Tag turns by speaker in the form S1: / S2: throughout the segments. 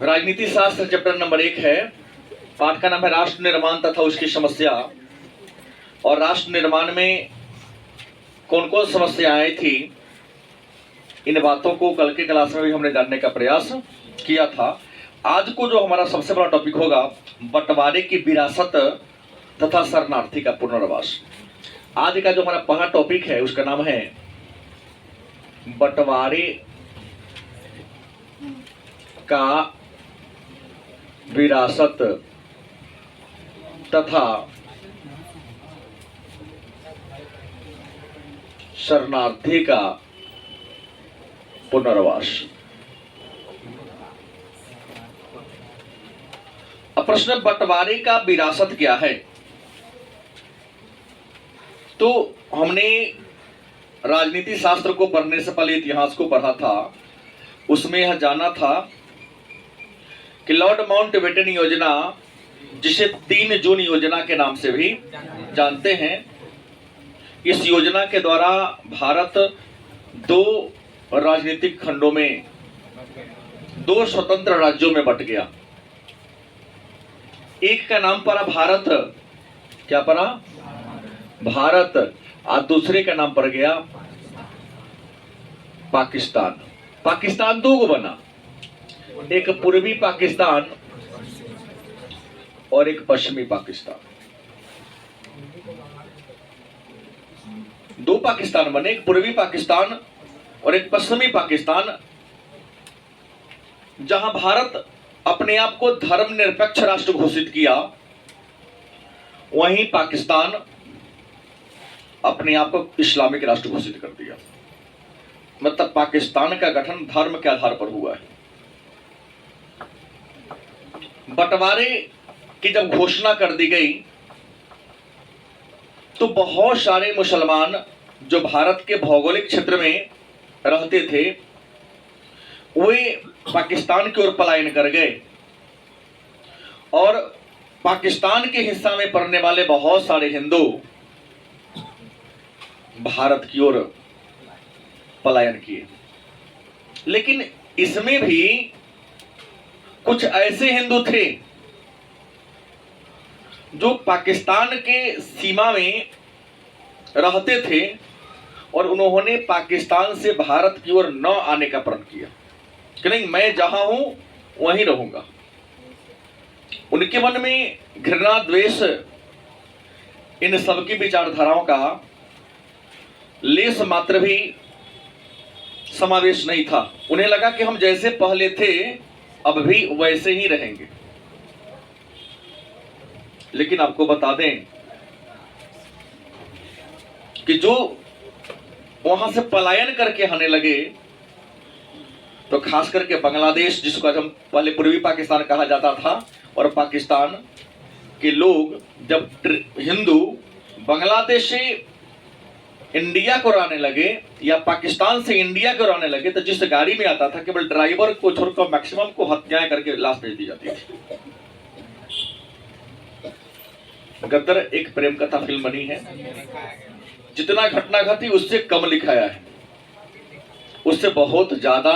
S1: राजनीति शास्त्र chapter number 1 है। पाठ का नाम है राष्ट्र निर्माण तथा उसकी समस्या। और राष्ट्र निर्माण में कौन कौन समस्याएं थी, इन बातों को कल के क्लास में भी हमने जानने का प्रयास किया था। आज को जो हमारा सबसे बड़ा टॉपिक होगा, बंटवारे की विरासत तथा शरणार्थी का पुनर्वास। आज का जो हमारा पहला टॉपिक है उसका नाम है बंटवारे का विरासत तथा शरणार्थी का पुनर्वास। अब प्रश्न, बंटवारे का विरासत क्या है? तो हमने राजनीति शास्त्र को पढ़ने से पहले इतिहास को पढ़ा था। उसमें यह जाना था कि लॉर्ड माउंटबेटन योजना, जिसे 3 जून योजना के नाम से भी जानते हैं, इस योजना के द्वारा भारत 2 राजनीतिक खंडों में, 2 स्वतंत्र राज्यों में बंट गया। एक का नाम पड़ा भारत, क्या पड़ा? भारत। और दूसरे का नाम पड़ गया पाकिस्तान। पाकिस्तान 2 बना, एक पूर्वी पाकिस्तान और एक पश्चिमी पाकिस्तान। 2 पाकिस्तान बने, एक पूर्वी पाकिस्तान और एक पश्चिमी पाकिस्तान। जहां भारत अपने आप को धर्मनिरपेक्ष राष्ट्र घोषित किया, वहीं पाकिस्तान अपने आप को इस्लामिक राष्ट्र घोषित कर दिया। मतलब पाकिस्तान का गठन धर्म के आधार पर हुआ है। बंटवारे की जब घोषणा कर दी गई तो बहुत सारे मुसलमान जो भारत के भौगोलिक क्षेत्र में रहते थे, वे पाकिस्तान की ओर पलायन कर गए। और पाकिस्तान के हिस्सा में पड़ने वाले बहुत सारे हिंदू भारत की ओर पलायन किए। लेकिन इसमें भी कुछ ऐसे हिंदू थे जो पाकिस्तान के सीमा में रहते थे और उन्होंने पाकिस्तान से भारत की ओर न आने का प्रण किया कि नहीं, मैं जहां हूं वहीं रहूंगा। उनके मन में घृणा, द्वेष, इन सबकी विचारधाराओं का लेस मात्र भी समावेश नहीं था। उन्हें लगा कि हम जैसे पहले थे अब भी वैसे ही रहेंगे। लेकिन आपको बता दें कि जो वहां से पलायन करके आने लगे, तो खास करके बांग्लादेश, जिसको आज हम पहले पूर्वी पाकिस्तान कहा जाता था, और पाकिस्तान के लोग जब हिंदू बांग्लादेश से इंडिया को आने लगे या पाकिस्तान से इंडिया को आने लगे, तो जिस गाड़ी में आता था केवल ड्राइवर को छोड़कर मैक्सिमम को हत्याएं करके लाश भेज दी जाती थी। गदर एक प्रेम कथा फिल्म बनी है, जितना घटना घटी उससे कम लिखाया है। उससे बहुत ज्यादा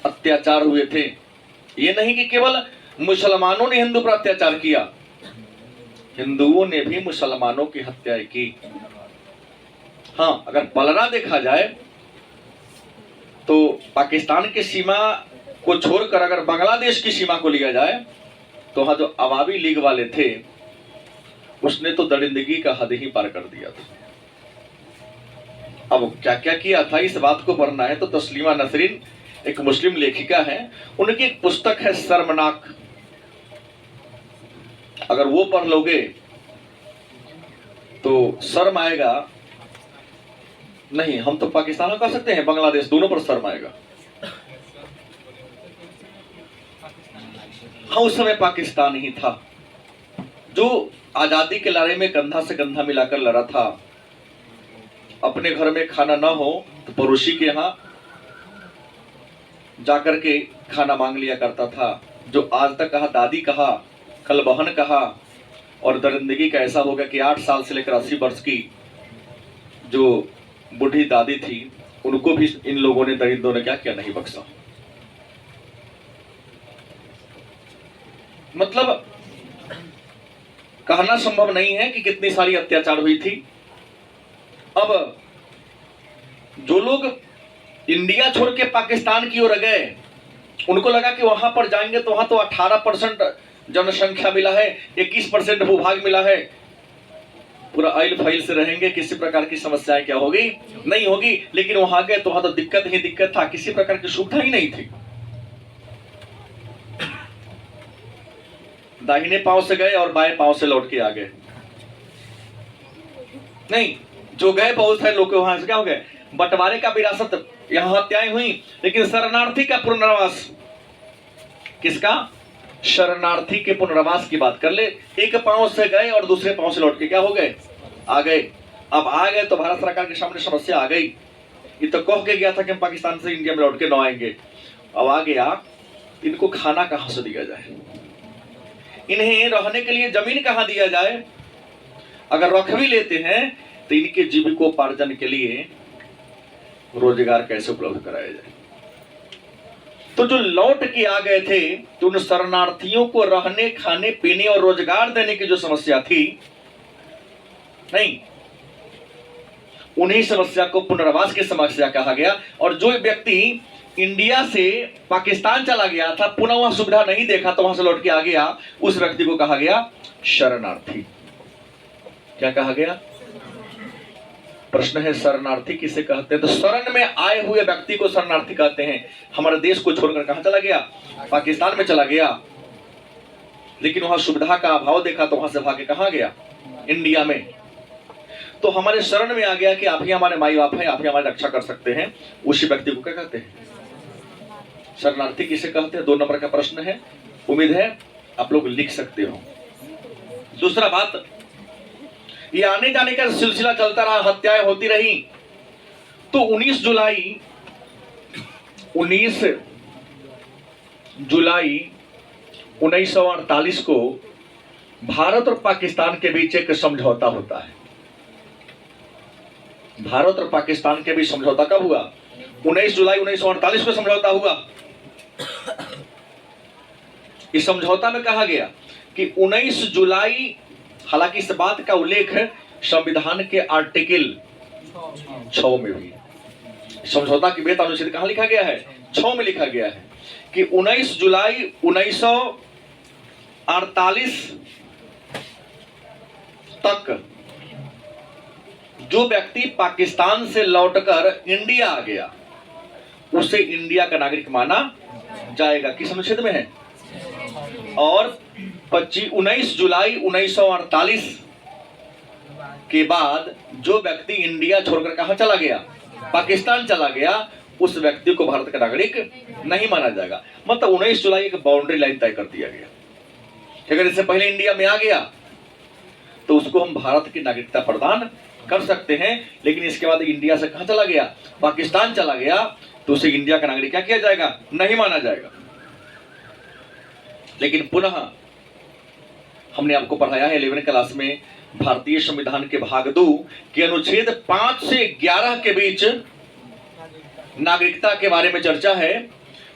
S1: अत्याचार हुए थे। ये नहीं कि केवल मुसलमानों ने हिंदू पर अत्याचार किया, हिंदुओं ने भी मुसलमानों की हत्याएं की। हाँ, अगर पलड़ा देखा जाए तो पाकिस्तान की सीमा को छोड़कर अगर बांग्लादेश की सीमा को लिया जाए तो वहां जो अवामी लीग वाले थे, उसने तो दरिंदगी का हद ही पार कर दिया था। अब क्या क्या किया था, इस बात को पढ़ना है तो तस्लीमा नसरीन एक मुस्लिम लेखिका है, उनकी एक पुस्तक है शर्मनाक। अगर वो पढ़ लोगे तो शर्म आएगा। नहीं, हम तो पाकिस्तान कर सकते हैं, बांग्लादेश, दोनों पर शर्म आएगा। हाँ, उस समय पाकिस्तान ही था जो आजादी के लड़ाई में कंधा से कंधा मिलाकर लड़ा था। अपने घर में खाना ना हो तो पड़ोसी के यहाँ जाकर के खाना मांग लिया करता था। जो आज तक कहा दादी, कहा कल बहन, कहा, और दरिंदगी का ऐसा होगा कि 8 साल से लेकर 80 वर्ष की जो बूढ़ी दादी थी, उनको भी इन लोगों ने, दरिंदों ने क्या क्या नहीं बख्शा। मतलब कहना संभव नहीं है कि कितनी सारी अत्याचार हुई थी। अब जो लोग इंडिया छोड़ के पाकिस्तान की ओर गए, उनको लगा कि वहां पर जाएंगे तो वहां तो 18% जनसंख्या मिला है, 21% भूभाग मिला है, पूरा आइल फाइल से रहेंगे, किसी प्रकार की समस्याएं क्या होगी नहीं होगी। लेकिन वहां गए तो वहां तो दिक्कत ही दिक्कत था, किसी प्रकार की सुविधा ही नहीं थी। दाहिने पांव से गए और बाएं पांव से लौट के आ गए। नहीं, जो गए बहुत सारे लोग वहां से क्या हो गए, बंटवारे का विरासत, यहां हत्याएं हुई, लेकिन शरणार्थी का पुनर्वास, किसका, शरणार्थी के पुनर्वास की बात कर ले। एक पांव से गए और दूसरे पांव से लौट के क्या हो गए, आ गए। अब आ गए तो भारत सरकार के सामने समस्या आ गई। ये तो कह के गया था कि हम पाकिस्तान से इंडिया में लौट के न आएंगे, अब आ गया, इनको खाना कहां से दिया जाए, इन्हें रहने के लिए जमीन कहां दिया जाए, अगर रख भी लेते हैं तो इनके जीविकोपार्जन के लिए रोजगार कैसे उपलब्ध कराया जाए। तो जो लौट के आ गए थे, तो उन शरणार्थियों को रहने, खाने, पीने और रोजगार देने की जो समस्या थी, नहीं, उन्हीं समस्या को पुनर्वास की समस्या कहा गया। और जो व्यक्ति इंडिया से पाकिस्तान चला गया था, पुनः वहां सुविधा नहीं देखा तो वहां से लौट के आ गया, उस व्यक्ति को कहा गया शरणार्थी। क्या कहा गया? प्रश्न है, शरणार्थी किसे कहते हैं? तो शरण में आए हुए व्यक्ति को शरणार्थी कहते हैं। हमारे देश को छोड़कर कहां चला गया? पाकिस्तान में चला गया, लेकिन वहां सुविधा का अभाव देखा तो वहां से भाग के कहां गया? इंडिया में। तो हमारे शरण में आ गया कि आप ही हमारे माई बाप हैं, आप ही हमारी रक्षा कर सकते हैं, उसी व्यक्ति को क्या कहते हैं? शरणार्थी किसे कहते हैं? 2 नंबर का प्रश्न है, उम्मीद है आप लोग लिख सकते हो। दूसरा बात, ये आने जाने का सिलसिला चलता रहा, हत्याएं होती रही। तो 19 जुलाई 1948 को भारत और पाकिस्तान के बीच एक समझौता होता है। भारत और पाकिस्तान के बीच समझौता कब हुआ? 19 जुलाई 1948 को समझौता हुआ। इस समझौता में कहा गया कि 19 जुलाई, हालांकि इस बात का उल्लेख संविधान के आर्टिकल 6 में भी, समझौता की बेहद अनुच्छेद कहां लिखा गया है? 6 में लिखा गया है कि 19 जुलाई 1948 तक जो व्यक्ति पाकिस्तान से लौटकर इंडिया आ गया, उसे इंडिया का नागरिक माना जाएगा। किस अनुच्छेद में है? और 19 जुलाई 1948 के बाद जो व्यक्ति इंडिया छोड़कर कहां चला गया? पाकिस्तान चला गया, उस व्यक्ति को भारत का नागरिक नहीं माना जाएगा। मतलब 19 जुलाई एक बाउंड्री लाइन तय कर दिया गया। अगर इससे पहले इंडिया में आ गया तो उसको हम भारत की नागरिकता प्रदान कर सकते हैं, लेकिन इसके बाद इंडिया से कहां चला गया? पाकिस्तान चला गया, तो उसे इंडिया का नागरिक क्या किया जाएगा? नहीं माना जाएगा। लेकिन पुनः हमने आपको पढ़ाया है 11वीं क्लास में, भारतीय संविधान के भाग 2 के अनुच्छेद 5 से 11 के बीच नागरिकता के बारे में चर्चा है।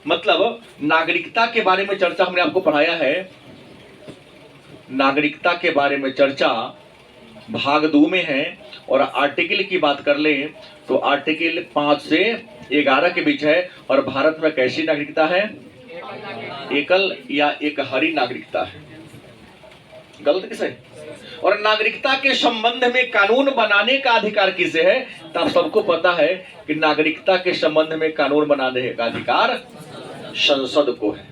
S1: मतलब नागरिकता के बारे में चर्चा हमने आपको पढ़ाया है। नागरिकता के बारे में चर्चा भाग 2 में है। और आर्टिकल की बात कर लें तो आर्टिकल 5 से 11 के बीच है। और भारत में कैसी नागरिकता है? एकल या एकहरी नागरिकता है। गलत किसे? और नागरिकता के संबंध में कानून बनाने का अधिकार किसे है? तब सबको पता है कि नागरिकता के संबंध में कानून बनाने का अधिकार संसद को है।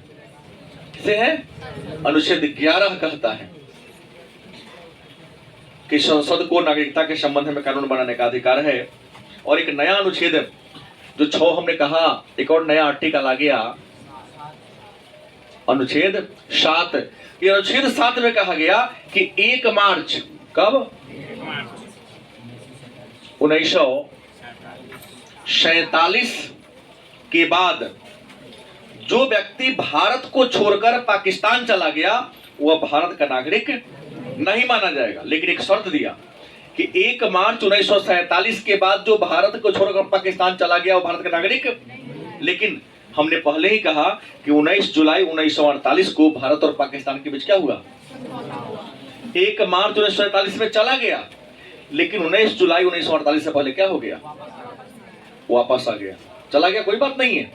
S1: किसे है? अनुच्छेद 11 कहता है कि संसद को नागरिकता के संबंध में कानून बनाने का अधिकार है। और एक नया अनुच्छेद जो 6 हमने कहा, एक और नया आर्टिकल आ गया, अनुच्छेद 7। ये अनुच्छेद 7 में कहा गया कि 1 मार्च, कब? 1947 के बाद जो व्यक्ति भारत को छोड़कर पाकिस्तान चला गया, वह भारत का नागरिक नहीं माना जाएगा। लेकिन एक शर्त दिया कि 1 मार्च 1947 के बाद जो भारत को छोड़कर पाकिस्तान चला गया, वो भारत का नागरिक। लेकिन हमने पहले ही कहा कि 19 जुलाई 1948 को भारत और पाकिस्तान के बीच क्या हुआ, 1 मार्च 1947 में चला गया, लेकिन 19 जुलाई 1948 से पहले क्या हो गया, वापस आ गया। चला गया कोई बात नहीं है,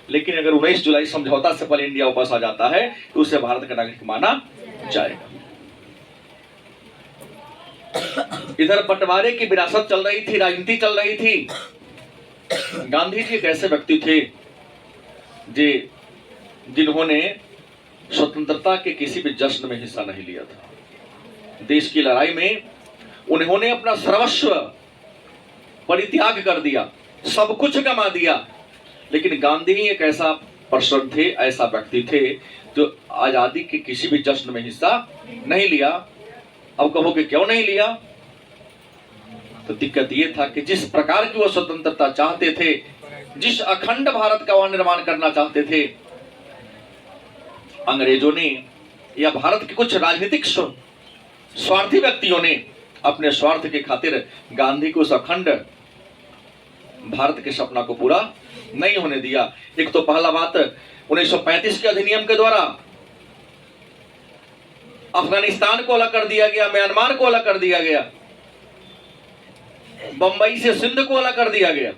S1: लेकिन अगर 19 जुलाई समझौता से पहले इंडिया वापस आ जाता है तो उसे भारत का नागरिक माना जाएगा। इधर बंटवारे की विरासत चल रही थी, राजनीति चल रही थी। गांधी जी एक ऐसे व्यक्ति थे जिन्होंने स्वतंत्रता के किसी भी जश्न में हिस्सा नहीं लिया था। देश की लड़ाई में उन्होंने अपना सर्वस्व परित्याग कर दिया, सब कुछ गंवा दिया। लेकिन गांधी एक ऐसा पर्सन थे, ऐसा व्यक्ति थे जो आजादी के किसी भी जश्न में हिस्सा नहीं लिया। अब कहोगे क्यों नहीं लिया, तो दिक्कत यह था कि जिस प्रकार की वो स्वतंत्रता चाहते थे, जिस अखंड भारत का वह निर्माण करना चाहते थे, अंग्रेजों ने या भारत के कुछ राजनीतिक स्वार्थी व्यक्तियों ने अपने स्वार्थ के खातिर गांधी को उस अखंड भारत के सपना को पूरा नहीं होने दिया। एक तो पहला बात, 1935 के अधिनियम के द्वारा अफगानिस्तान को अलग कर दिया गया, म्यांमार को अलग कर दिया गया, बंबई से सिंध को अलग कर दिया गया।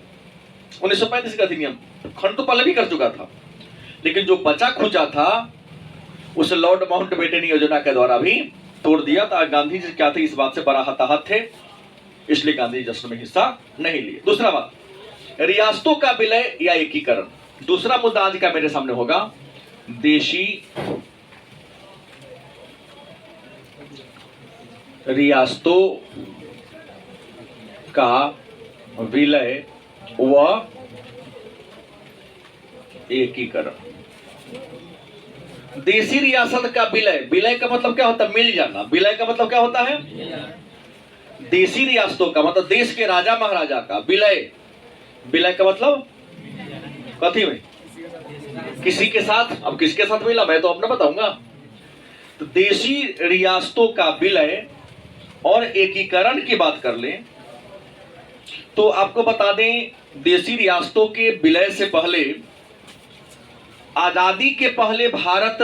S1: 1935 का अधिनियम खंड तो पहले भी कर चुका था, लेकिन जो बचा खुचा था उसे लॉर्ड माउंटबेटन योजना के द्वारा भी तोड़ दिया था। गांधी जी क्या थे, इस बात से बड़ा हताहत थे, इसलिए गांधी जश्न में हिस्सा नहीं लिए। दूसरा बात, रियासतों का विलय या एकीकरण। दूसरा मुद्दा आज का मेरे सामने होगा, देशी रियासतों का विलय व एकीकरण। देशी रियासत का विलय, विलय का मतलब क्या होता है, मिल जाना। विलय का मतलब क्या होता है, देशी रियासतों का मतलब देश के राजा महाराजा का। विलय, विलय का मतलब कथी में, किसी के साथ। अब किसके साथ मिला मैं तो अपना बताऊंगा। तो देशी रियासतों का विलय और एकीकरण की बात कर लें तो आपको बता दें, देशी रियासतों के विलय से पहले, आजादी के पहले भारत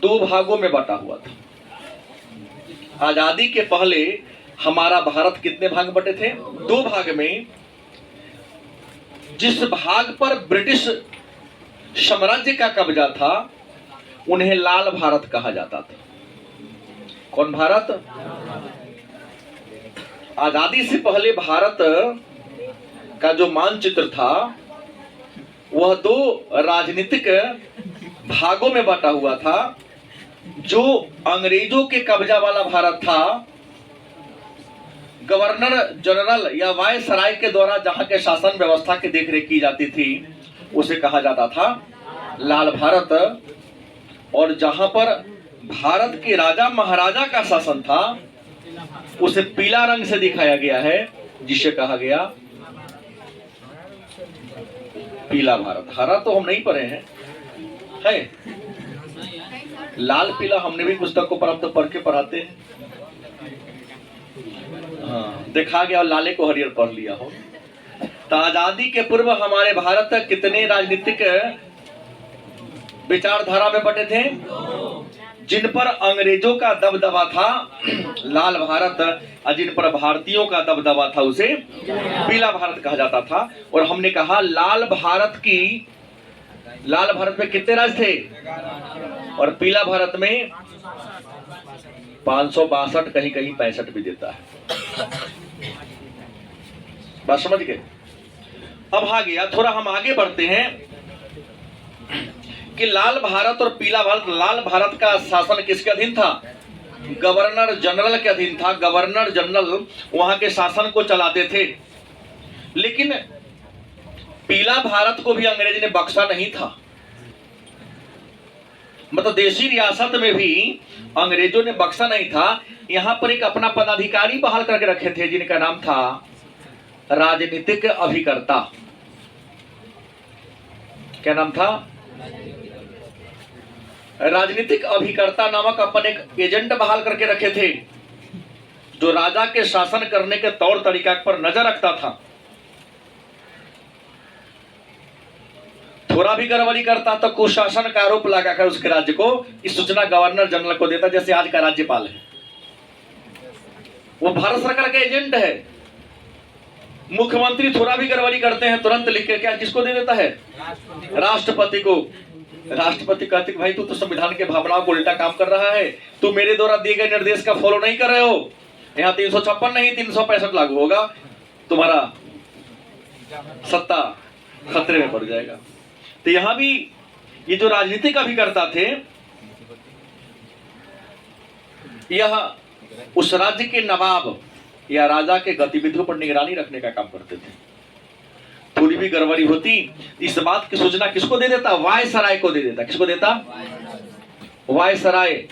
S1: 2 भागों में बटा हुआ था। आजादी के पहले हमारा भारत कितने भाग बटे थे, 2 भाग में। जिस भाग पर ब्रिटिश साम्राज्य का कब्जा था उन्हें लाल भारत कहा जाता था। कौन भारत? आजादी से पहले भारत का जो मानचित्र था वह 2 राजनीतिक भागों में बटा हुआ था। जो अंग्रेजों के कब्जा वाला भारत था, गवर्नर जनरल या वायसराय के द्वारा जहां के शासन व्यवस्था की देखरेख की जाती थी, उसे कहा जाता था लाल भारत। और जहां पर भारत के राजा महाराजा का शासन था उसे पीला रंग से दिखाया गया है, जिसे कहा गया पीला भारत। हरा तो हम नहीं पढ़े हैं, है लाल पीला हमने भी पुस्तकों पर अब तो पढ़ के पढ़ाते हैं। हाँ, देखा गया और लाले को हरियर पढ़ लिया हो। तो आजादी के पूर्व हमारे भारत कितने राजनीतिक विचारधारा में बटे थे? जिन पर अंग्रेजों का दबदबा था लाल भारत, और जिन पर भारतीयों का दबदबा था उसे पीला भारत कहा जाता था। और हमने कहा लाल भारत में कितने राज्य थे, और पीला भारत में 562, कहीं कहीं 65 भी देता है। बात समझ गए? अब आ गया, थोड़ा हम आगे बढ़ते हैं कि लाल भारत और पीला भारत। लाल भारत का शासन किसके अधीन था? गवर्नर जनरल के अधीन था। गवर्नर जनरल वहां के शासन को चलाते थे। लेकिन पीला भारत को भी अंग्रेज ने बख्शा नहीं था। मतलब देशी रियासत में भी अंग्रेजों ने बख्शा नहीं था। यहां पर एक अपना पदाधिकारी बहाल करके रखे थे जिनका नाम था राजनीतिक अभिकर्ता। क्या नाम था? राजनीतिक अभिकर्ता नामक अपन एक एजेंट बहाल करके रखे थे, जो राजा के शासन करने के तौर तरीका पर नजर रखता था। थोड़ा भी गड़बड़ी करता तो कुशासन का आरोप लगाकर उसके राज्य को इस सूचना गवर्नर जनरल को देता, जैसे आज का राज्यपाल है, वो भारत सरकार का एजेंट है। मुख्यमंत्री थोड़ा भी गड़बड़ी करते हैं तुरंत लिख के क्या किसको दे देता है? राष्ट्रपति को। राष्ट्रपति कहते भाई तू तो संविधान के भावनाओं को उल्टा काम कर रहा है, तू मेरे द्वारा दिए गए निर्देश का फॉलो नहीं कर रहे हो, यहाँ 356 नहीं 365 लागू होगा, तुम्हारा सत्ता खतरे में पड़ जाएगा। तो यहां भी ये जो राजनीतिक अभिकर्ता थे, यह उस राज्य के नवाब या राजा के गतिविधियों पर निगरानी रखने का काम करते थे। थोड़ी भी गड़बड़ी होती इस बात की सूचना किसको दे देता? वायसराय को दे देता। किसको देता? वायसराय।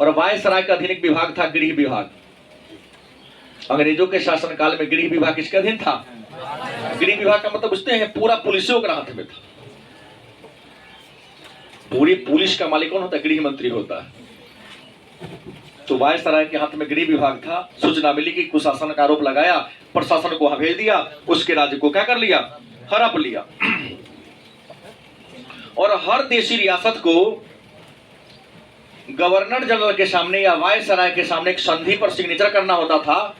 S1: और वायसराय का अधीन एक विभाग था गृह विभाग। अंग्रेजों के शासनकाल में गृह विभाग किसके अधीन था? गृह विभाग का मतलब बुझते हैं पूरा पुलिसों के हाथ में था। पूरी पुलिस का मालिक कौन होता है? गृह मंत्री होता है। तो वायसराय के हाथ में गृह विभाग था। सूचना मिली कि कुशासन का आरोप लगाया, प्रशासन को वहां भेज दिया, उसके राज्य को क्या कर लिया? हड़प लिया। और हर देशी रियासत को गवर्नर जनरल के सामने या वायसराय के सामने एक संधि पर सिग्नेचर करना होता था।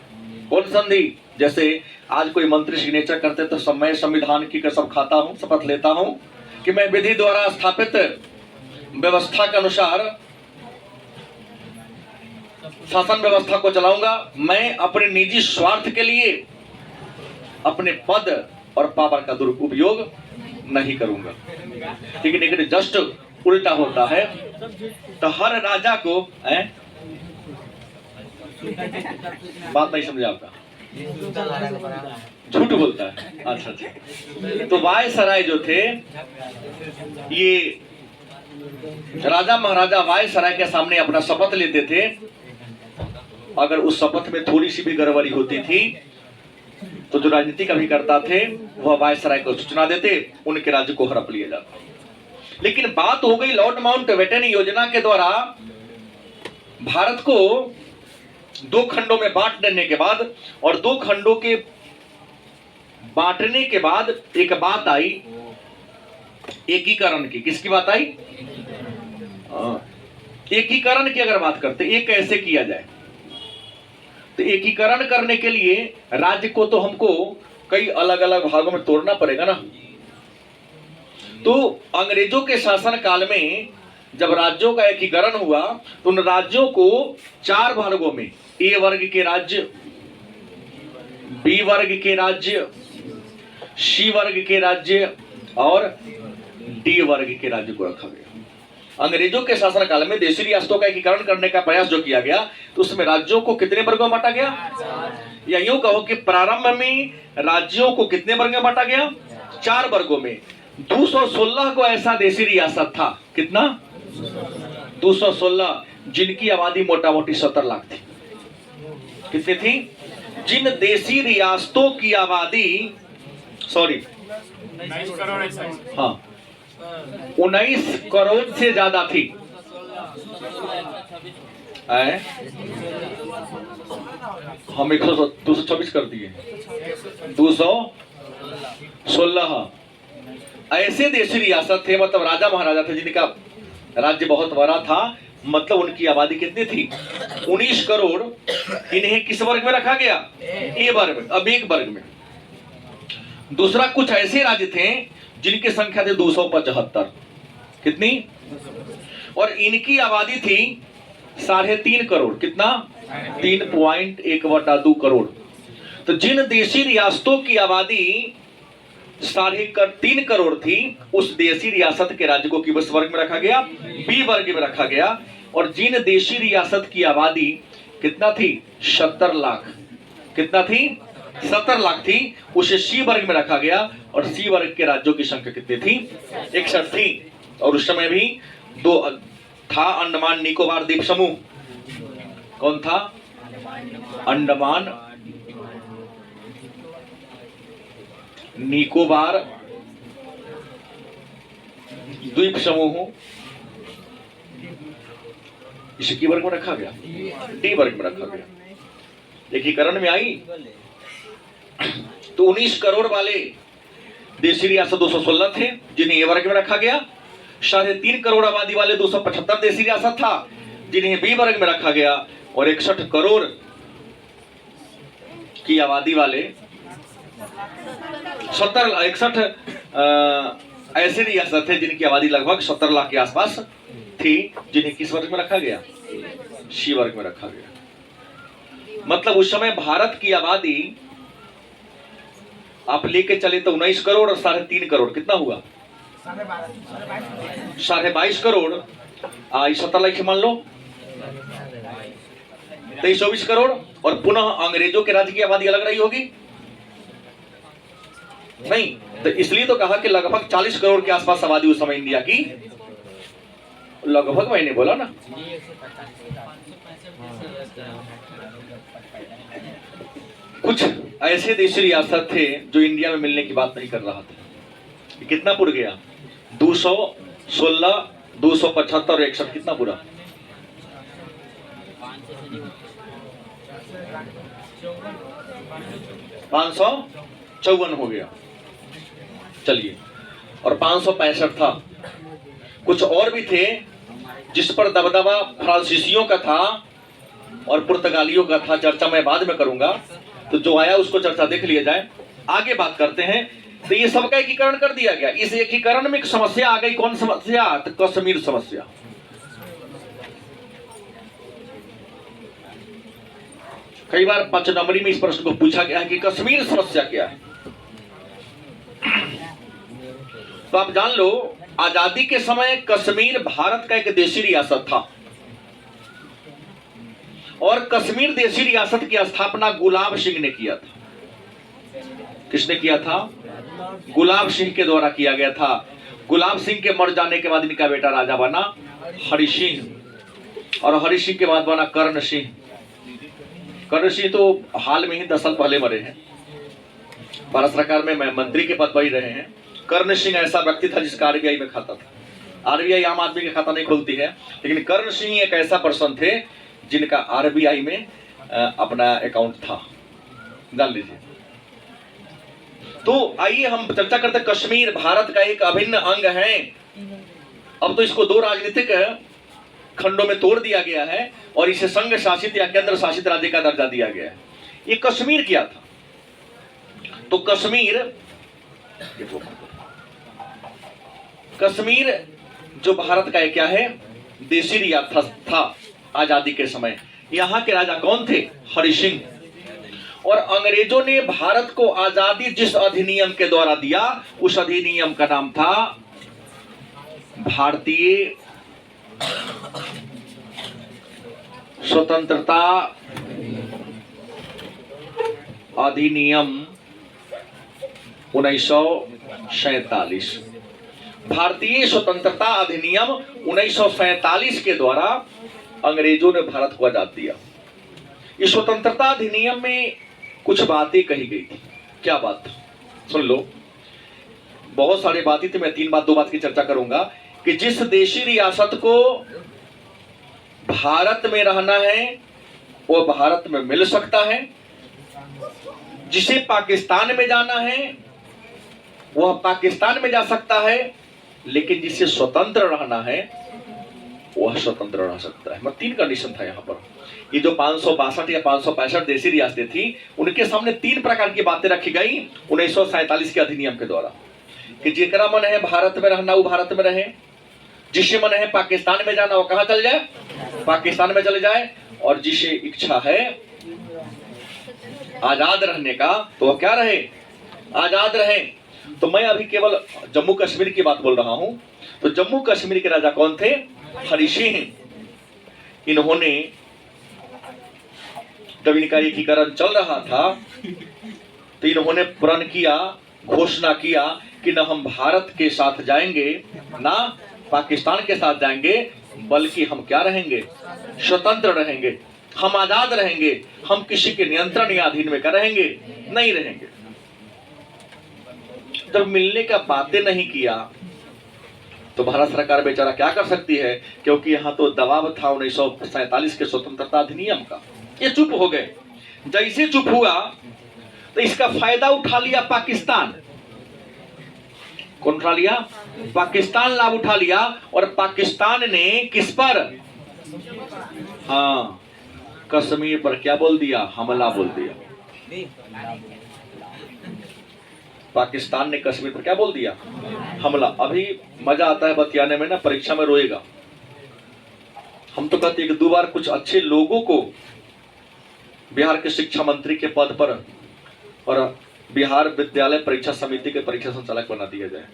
S1: कौन संधि? जैसे आज कोई मंत्री सिग्नेचर करते तो मैं संविधान की कसम खाता हूं, शपथ लेता हूं कि मैं विधि द्वारा स्थापित व्यवस्था के अनुसार शासन व्यवस्था को चलाऊंगा, मैं अपने निजी स्वार्थ के लिए अपने पद और पावर का दुरुपयोग नहीं करूंगा। लेकिन जस्ट उल्टा होता है। तो हर राजा को बात नहीं समझा आपका? झूठ बोलता है। अच्छा अच्छा। तो वायसराय जो थे, ये राजा महाराजा वायसराय के सामने अपना शपथ लेते थे। अगर उस शपथ में थोड़ी सी भी गड़बड़ी होती थी तो जो राजनीतिक अभिकर्ता थे वह वायसराय को सूचना देते, उनके राज्य को हड़प लिया जाता। लेकिन बात हो गई लॉर्ड माउंटबेटन योजना के द्वारा भारत को 2 खंडों में बांट देने के बाद, और 2 खंडों के बांटने के बाद एक बात आई एकीकरण की। किसकी बात आई? एकीकरण की अगर बात करते, ये कैसे किया जाए? तो एकीकरण करने के लिए राज्य को तो हमको कई अलग अलग भागों में तोड़ना पड़ेगा ना। तो अंग्रेजों के शासन काल में जब राज्यों का एकीकरण हुआ तो उन राज्यों को 4 वर्गों में, ए वर्ग के राज्य, बी वर्ग के राज्य, सी वर्ग के राज्य और डी वर्ग के राज्य को रखा गया। अंग्रेजों के शासन काल में देशी रियासतों का एकीकरण करने का प्रयास जो किया गया तो उसमें राज्यों को कितने वर्गों में बांटा गया? या यूं कहो कि प्रारंभ में राज्यों को कितने वर्ग में बांटा गया? 4 वर्गों में। 216 को ऐसा देशी रियासत था। कितना? 216, जिनकी आबादी मोटा मोटी 70 लाख थी। कितनी थी? जिन देशी रियासतों की आबादी 19 करोड़ से ज्यादा थी। हम 226 कर दिए। 216 ऐसे देशी रियासत थे, मतलब राजा महाराजा थे जिनका राज्य बहुत बड़ा था। मतलब उनकी आबादी कितनी थी? 19 करोड़। इन्हें किस वर्ग में रखा गया? ए वर्ग में। अब एक वर्ग में। दूसरा, कुछ ऐसे राज्य थे जिनकी संख्या थी 275। कितनी? और इनकी आबादी थी 3.5 करोड़। कितना? 3.1/2 करोड़। तो जिन देशी रियासतों की आबादी 3.5 करोड़ थी, उस देशी रियासत के राज्य को किस वर्ग में रखा गया? बी वर्ग में रखा गया। और जिन देशी रियासत की आबादी कितना थी? 70 लाख। कितना थी? 70 लाख थी, उसे सी वर्ग में रखा गया। और सी वर्ग के राज्यों की संख्या कितनी थी? 61 थी। और उस समय भी 2 था अंडमान निकोबार द्वीप समूह। कौन था? अंडमान निकोबार द्वीप समूह। इसे की वर्ग में रखा गया? डी वर्ग में रखा गया। एकीकरण में आई तो 19 करोड़ वाले देशी रियासत 216 थे जिन्हें ए वर्ग में रखा गया। 3.5 करोड़ आबादी वाले 275 देशी रियासत था जिन्हें बी वर्ग में रखा गया। और 61 करोड़ की आबादी वाले 61 ऐसे रियासत थे जिनकी आबादी लगभग 70 लाख के आसपास थी, जिन्हें किस वर्ग में रखा गया? सी वर्ग में रखा गया। मतलब उस समय भारत की आबादी आप लेके चले तो 19 करोड़ और 3.5 करोड़, कितना हुआ? 22.5 करोड़। 70 लाख मान लो 23-24 करोड़। और पुनः अंग्रेजों के राज्य की आबादी अलग रही होगी नहीं, तो इसलिए तो कहा कि लगभग 40 करोड़ के आसपास आबादी उस समय इंडिया की। लगभग मैंने बोला ना। कुछ ऐसे देशी रियासत थे जो इंडिया में मिलने की बात नहीं कर रहा था। कितना पुर गया? 216, 275 और 61, कितना पूरा? 554 हो गया। चलिए, और 565 था। कुछ और भी थे जिस पर दबदबा फ्रांसीसियों का था और पुर्तगालियों का था। चर्चा मैं बाद में करूंगा, तो जो आया उसको चर्चा देख लिया जाए। आगे बात करते हैं। तो ये सबका एकीकरण कर दिया गया। इस एकीकरण में एक समस्या आ गई। कौन समस्या? तो कश्मीर समस्या। कई बार 5 नंबरी में इस प्रश्न को पूछा गया है कि कश्मीर समस्या क्या है। तो आप जान लो, आजादी के समय कश्मीर भारत का एक देशी रियासत था और कश्मीर देशी रियासत की स्थापना गुलाब सिंह ने किया था। किसने किया था? गुलाब सिंह के द्वारा किया गया था। गुलाब सिंह के मर जाने के बाद इनका बेटा राजा बना हरि सिंह, और हरि सिंह के बाद बना कर्ण सिंह। कर्ण सिंह तो हाल में ही 10 साल पहले मरे हैं। भारत सरकार में मंत्री के पद पर ही रहे हैं। कर्ण सिंह ऐसा व्यक्ति था जिसका आरबीआई में खाता था। आरबीआई आम आदमी के खाता नहीं खोलती है, लेकिन कर्ण सिंह एक ऐसा पर्सन थे जिनका आरबीआई में अपना अकाउंट था। जान लीजिए। तो आइए हम चर्चा करते हैं। कश्मीर भारत का एक अभिन्न अंग है। अब तो इसको 2 राजनीतिक खंडों में तोड़ दिया गया है और इसे संघ शासित या केंद्र शासित राज्य का दर्जा दिया गया है। ये कश्मीर क्या था? तो कश्मीर जो भारत का क्या है? देशी रियासत था आजादी के समय। यहां के राजा कौन थे? हरि सिंह। और अंग्रेजों ने भारत को आजादी जिस अधिनियम के द्वारा दिया, उस अधिनियम का नाम था भारतीय स्वतंत्रता अधिनियम 1947। भारतीय स्वतंत्रता अधिनियम 1947 के द्वारा अंग्रेजों ने भारत को आजाद दिया। इस स्वतंत्रता अधिनियम में कुछ बातें कही गई थी। क्या बात? सुन लो। बहुत सारी बातें थी। मैं 2 बात की चर्चा करूंगा कि जिस देशी रियासत को भारत में रहना है वो भारत में मिल सकता है, जिसे पाकिस्तान में जाना है वह पाकिस्तान में जा सकता है, लेकिन जिसे स्वतंत्र रहना है वह स्वतंत्र रह सकता है। मतलब 3 कंडीशन था यहाँ पर। ये जो 562 या 565 देशी रियासतें थी, उनके सामने 3 प्रकार की बातें रखी गई 1947 के अधिनियम के द्वारा कि जिसका मन है भारत में रहना वो भारत में रहे, जिसे मन है पाकिस्तान में जाना वो कहाँ चल जाए? पाकिस्तान में चले जाए, और जिसे इच्छा है आजाद रहने का तो वह क्या रहे? आजाद रहे। तो मैं अभी केवल जम्मू कश्मीर की बात बोल रहा हूं। तो जम्मू कश्मीर के राजा कौन थे? हरि सिंह। इन्होंने जब इनका एकीकरण चल रहा था तो इन्होंने प्रण किया, घोषणा किया कि न हम भारत के साथ जाएंगे ना पाकिस्तान के साथ जाएंगे, बल्कि हम क्या रहेंगे? स्वतंत्र रहेंगे, हम आजाद रहेंगे, हम किसी के नियंत्रण या अधीन में क्या रहेंगे? नहीं रहेंगे। जब मिलने का बातें नहीं किया तो भारत सरकार बेचारा क्या कर सकती है? क्योंकि यहाँ तो दबाव था 1947 के स्वतंत्रता अधिनियम का। ये चुप हो गए। जैसे चुप हुआ तो इसका फायदा उठा लिया पाकिस्तान। कौन उठा लिया? पाकिस्तान लाभ उठा लिया। और पाकिस्तान ने किस पर? हाँ, कश्मीर पर क्या बोल दिया? हमला बोल दिया। पाकिस्तान ने कश्मीर पर क्या बोल दिया? हमला। अभी मजा आता है बतियाने में ना, परीक्षा में रोएगा। हम तो कहते हैं कि 2 बार कुछ अच्छे लोगों को बिहार के शिक्षा मंत्री के पद पर और बिहार विद्यालय परीक्षा समिति के परीक्षा संचालक बना दिया जाए।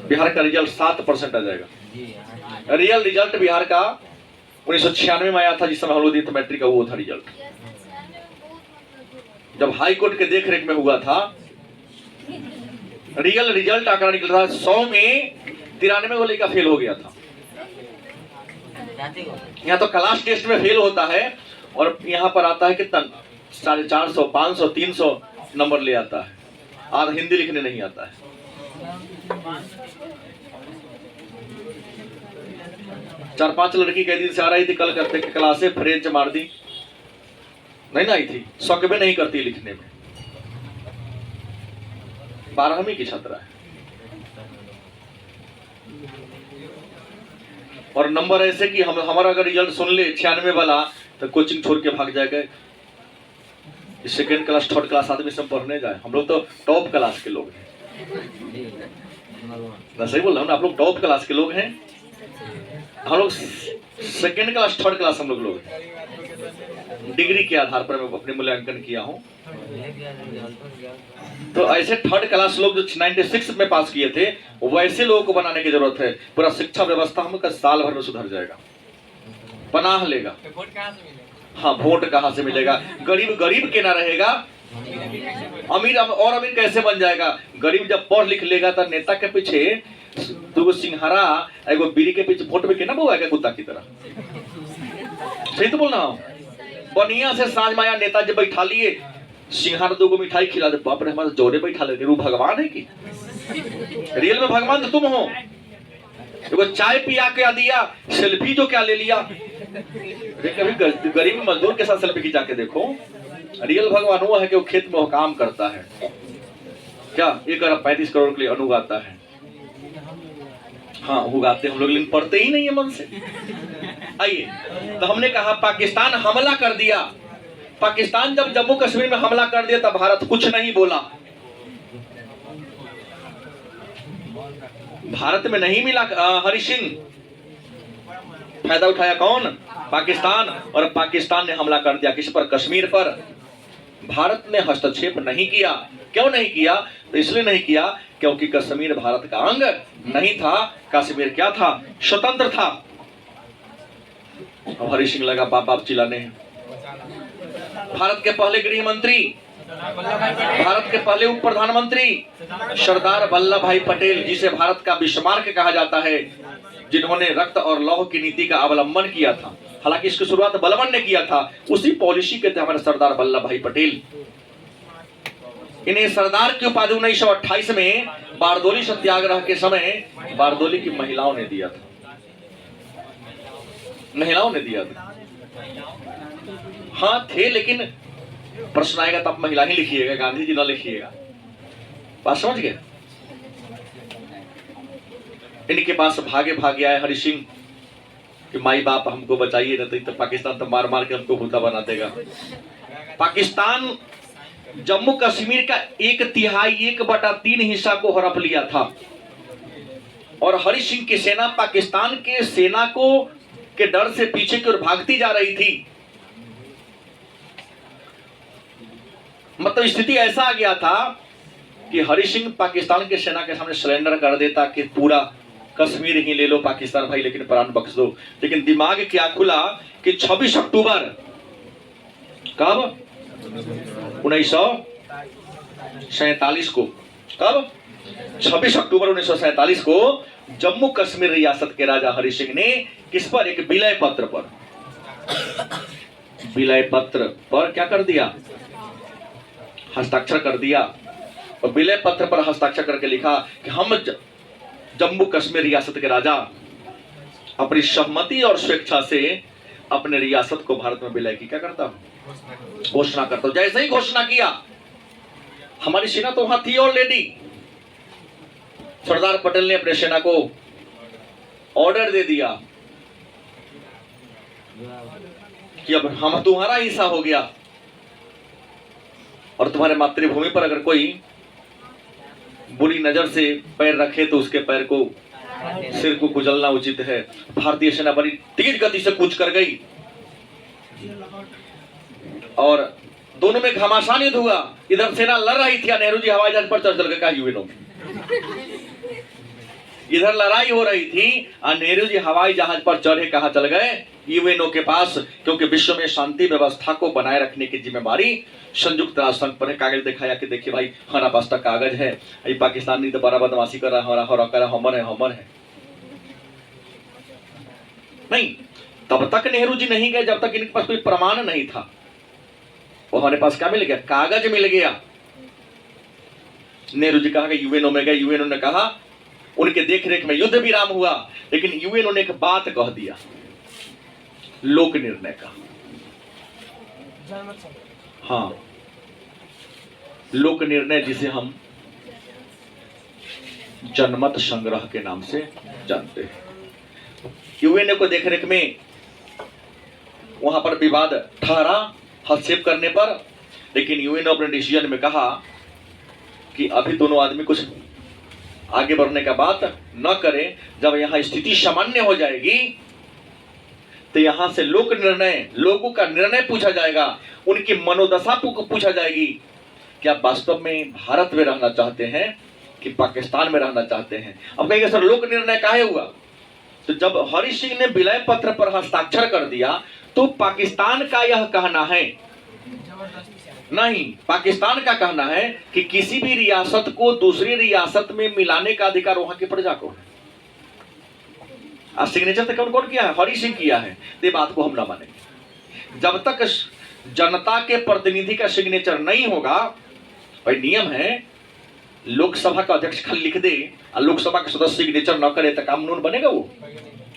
S1: बिहार का रिजल्ट 7% आ जाएगा। रियल रिजल्ट बिहार का 1996 में आया था, जिस समय हम लोग दिए थे मैट्रिक का, वो था रिजल्ट। जब हाई कोर्ट के देख रेख में हुआ था, रियल रिजल्ट आंकड़ा निकल रहा, 100 में 93 को लड़का फेल हो गया था। यहाँ तो क्लास टेस्ट में फेल होता है और यहाँ पर आता है कितना? 450, 500, 300 नंबर ले आता है। आज हिंदी लिखने नहीं आता है। चार 5 लड़की कई दिन से आ रही थी, कल करते कि क्लासे फ्रेंच मार दी, नहीं ना आई थी, सकबे नहीं करती लिखने में। 12वीं की छात्रा है और नंबर ऐसे कि हमारा अगर रिजल्ट सुन ले 96 वाला तो कोचिंग छोड़ के भाग जाएगा। सेकेंड क्लास, थर्ड क्लास आदमी सब पढ़ने जाए। हम लोग तो टॉप क्लास के लोग हैं ना, सही बोल रहा हूँ ना? आप लोग टॉप क्लास के लोग हैं, हम लोग सेकेंड क्लास, थर्ड क्लास हम लोग हैं। डिग्री के आधार पर मैं अपने मूल्यांकन किया हूँ। तो ऐसे थर्ड क्लास लोग जो 96 में पास किए थे, वैसे लोगों को बनाने की जरूरत है। पूरा शिक्षा व्यवस्था हम साल भर में सुधर जाएगा, पनाह लेगा। हाँ, वोट कहाँ से मिलेगा? गरीब गरीब के ना रहेगा, अमीर और अमीर कैसे बन जाएगा? गरीब जब पढ़ लिख लेगा तो नेता के पीछे 2 सिंघारा एगो बीड़ी के पीछे वोट में के ना बोएगा कुत्ता की तरह। सही तो बोल रहा हूँ? बढ़िया से साँझ माया नेता जब बैठा लिए, सिंघारा 2 मिठाई खिला दे, बाप रे हमारे जोड़े बैठा ले, वो भगवान है कि? रियल में भगवान तो तुम हो। एगो चाय पिया के दिया, सेल्फी जो क्या ले लिया। कभी गरीब मजदूर के साथ सेल्फी खिंचा के देखो। रियल भगवान वो है कि वो खेत में वो काम करता है, क्या 1 अरब 35 करोड़ के लिए अन्न उगाता है। हाँ, उगाते हम लोग, लेकिन पढ़ते ही नहीं है मन से। आइए, तो हमने कहा पाकिस्तान हमला कर दिया। पाकिस्तान जब जम्मू कश्मीर में हमला कर दिया तब भारत कुछ नहीं बोला। भारत में नहीं मिला हरि सिंह, फायदा उठाया कौन? पाकिस्तान। और पाकिस्तान ने हमला कर दिया किस पर? कश्मीर पर। भारत ने हस्तक्षेप नहीं किया। क्यों नहीं किया? तो इसलिए नहीं किया क्योंकि कश्मीर भारत का अंग नहीं था। कश्मीर क्या था? स्वतंत्र था। अब हरि सिंह लगा बाप बाप चिल्लाने हैं। भारत के पहले गृह मंत्री, भारत के पहले उप प्रधानमंत्री सरदार वल्लभ भाई पटेल, जिसे भारत का बिस्मार्क कहा जाता है, जिन्होंने रक्त और लौह की नीति का अवलंबन किया था। हालांकि इसकी शुरुआत बलबन ने किया था, उसी पॉलिसी के थे हमारे सरदार वल्लभ भाई पटेल। इन्हें सरदार की उपाधि 1928 में बारदोली सत्याग्रह के समय बारदोली की महिलाओं ने दिया था। महिलाओं ने दिया था। हाँ थे, लेकिन प्रश्न आएगा तब महिला ही लिखिएगा, गांधी जी ना लिखिएगा। बात समझ गए? इनके पास भागे भागे आए हरि सिंह कि माई बाप हमको बचाइए, नहीं तो पाकिस्तान तो मार मार के हमको भूता बना देगा। पाकिस्तान जम्मू कश्मीर का 1/3 1/3 हिस्सा को हड़प लिया था और हरि सिंह की सेना पाकिस्तान के सेना को के डर से पीछे की ओर भागती जा रही थी। मतलब स्थिति ऐसा आ गया था कि हरि सिंह पाकिस्तान के सेना के सामने सरेंडर कर देता कि पूरा कश्मीर ही ले लो पाकिस्तान भाई, लेकिन प्राण बख्श दो। लेकिन दिमाग क्या खुला कि 26 अक्टूबर कब 1947 को, कब 26 अक्टूबर 1947 को जम्मू कश्मीर रियासत के राजा हरि सिंह ने किस पर? एक विलय पत्र पर, विलय पत्र पर क्या कर दिया? हस्ताक्षर कर दिया। और विलय पत्र पर हस्ताक्षर करके लिखा कि हम जम्मू कश्मीर रियासत के राजा अपनी सहमति और स्वेच्छा से अपने रियासत को भारत में विलय की क्या करता हूं? घोषणा करता हूं। जैसे ही घोषणा किया, हमारी सेना तो वहां थी ऑलरेडी, सरदार पटेल ने अपने सेना को ऑर्डर दे दिया कि अब हम तुम्हारा हिस्सा हो गया और तुम्हारे मातृभूमि पर अगर कोई बुरी नजर से पैर रखे तो उसके पैर को सिर को कुचलना उचित है। भारतीय सेना बड़ी तेज गति से कूच कर गई और दोनों में घमासान युद्ध हुआ। इधर सेना लड़ रही थी, नेहरू जी हवाई जहाज पर चढ़ गए यूएनओ में। इधर लड़ाई हो रही थी और नेहरू जी हवाई जहाज पर चढ़े कहां चल गए? यूएनओ के पास, क्योंकि विश्व में शांति व्यवस्था को बनाए रखने की जिम्मेदारी संयुक्त राष्ट्र संघ पर है। कागज दिखाया कि देखिए भाई खाना पास्ता कागज है, ये पाकिस्तान नहीं तो बड़ा बदमाशी कर रहा है, हमर है। नहीं, तब तक नेहरू जी नहीं गए जब तक इनके पास कोई प्रमाण नहीं था। वो हमारे पास क्या मिल गया? कागज मिल गया। नेहरू जी कहा कि यूएनओ में गए, यूएनओ ने कहा, उनके देखरेख में युद्ध विराम हुआ, लेकिन यूएनओ ने एक बात कह दिया लोक निर्णय का। हाँ, लोक निर्णय जिसे हम जनमत संग्रह के नाम से जानते हैं। यूएनओ को देखरेख में वहां पर विवाद ठहरा हस्तक्षेप करने पर, लेकिन यूएनओ अपने डिसीजन में कहा कि अभी दोनों आदमी कुछ आगे बढ़ने का बात न करें। जब यहां स्थिति सामान्य हो जाएगी तो यहां से लोक निर्णय, लोगों का निर्णय पूछा जाएगा, उनकी मनोदशा पूछा जाएगी कि आप वास्तव में भारत में रहना चाहते हैं कि पाकिस्तान में रहना चाहते हैं। अब कहेंगे सर लोक निर्णय काहे हुआ? तो जब हरि सिंह ने विलय पत्र पर हस्ताक्षर कर दिया तो पाकिस्तान का यह कहना है नहीं, पाकिस्तान का कहना है कि किसी भी रियासत को दूसरी रियासत में मिलाने का अधिकार वहां की प्रजा को है। आज सिग्नेचर तो कौन कौन किया है? हरि सिंह किया है। ये बात को हम ना मानेंगे जब तक जनता के प्रतिनिधि का सिग्नेचर नहीं होगा। भाई नियम है, लोकसभा का अध्यक्ष खाली लिख दे और लोकसभा के सदस्य सिग्नेचर न करे तो कानून बनेगा? वो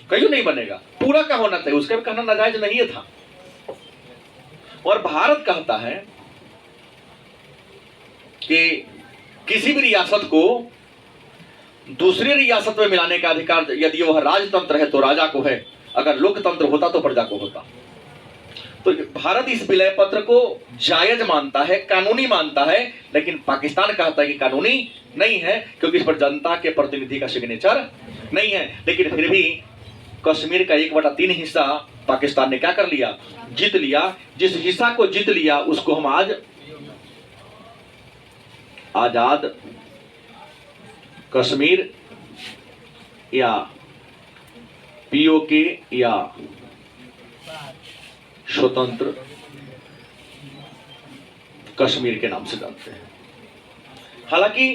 S1: कहीं नहीं बनेगा, पूरा का होना चाहिए। उसका भी कहना नाजायज नहीं था। और भारत कहता है कि किसी भी रियासत को दूसरी रियासत में मिलाने का अधिकार यदि वह राजतंत्र है तो राजा को है, अगर लोकतंत्र होता तो प्रजा को होता। तो भारत इस विलय पत्र को जायज मानता है, कानूनी मानता है, लेकिन पाकिस्तान कहता है कि कानूनी नहीं है क्योंकि इस पर जनता के प्रतिनिधि का सिग्नेचर नहीं है। लेकिन फिर भी कश्मीर का 1/3 हिस्सा पाकिस्तान ने क्या कर लिया? जीत लिया। जिस हिस्सा को जीत लिया उसको हम आज आजाद कश्मीर या पीओके या स्वतंत्र कश्मीर के नाम से जानते हैं। हालांकि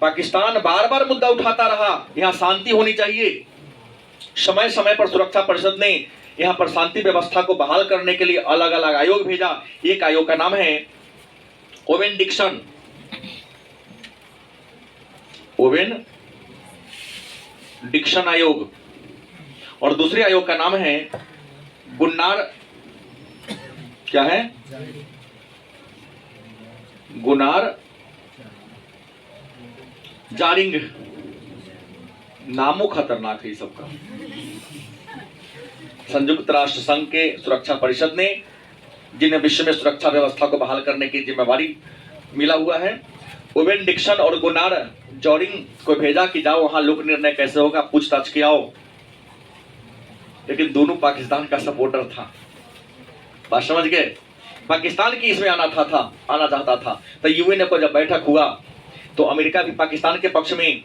S1: पाकिस्तान बार बार मुद्दा उठाता रहा यहां शांति होनी चाहिए। समय समय पर सुरक्षा परिषद ने यहां पर शांति व्यवस्था को बहाल करने के लिए अलग अलग आयोग भेजा। एक आयोग का नाम है ओवेन डिक्सन, ओवेन डिक्सन आयोग, और दूसरे आयोग का नाम है गुन्नार, क्या है? Gunnar jarring. नामों खतरनाक है सबका। संयुक्त राष्ट्र संघ के सुरक्षा परिषद ने, जिन्हें विश्व में सुरक्षा व्यवस्था को बहाल करने की जिम्मेवारी मिला हुआ है, ओवेन डिक्सन और गुनार जॉरिंग को भेजा कि जाओ वहां लोक निर्णय कैसे होगा, पूछताछ किया हो। लेकिन दोनों पाकिस्तान का सपोर्टर था। बात समझ गए? पाकिस्तान की इसमें आना चाहता था। तो यूएनओ को जब बैठक हुआ तो अमेरिका भी पाकिस्तान के पक्ष में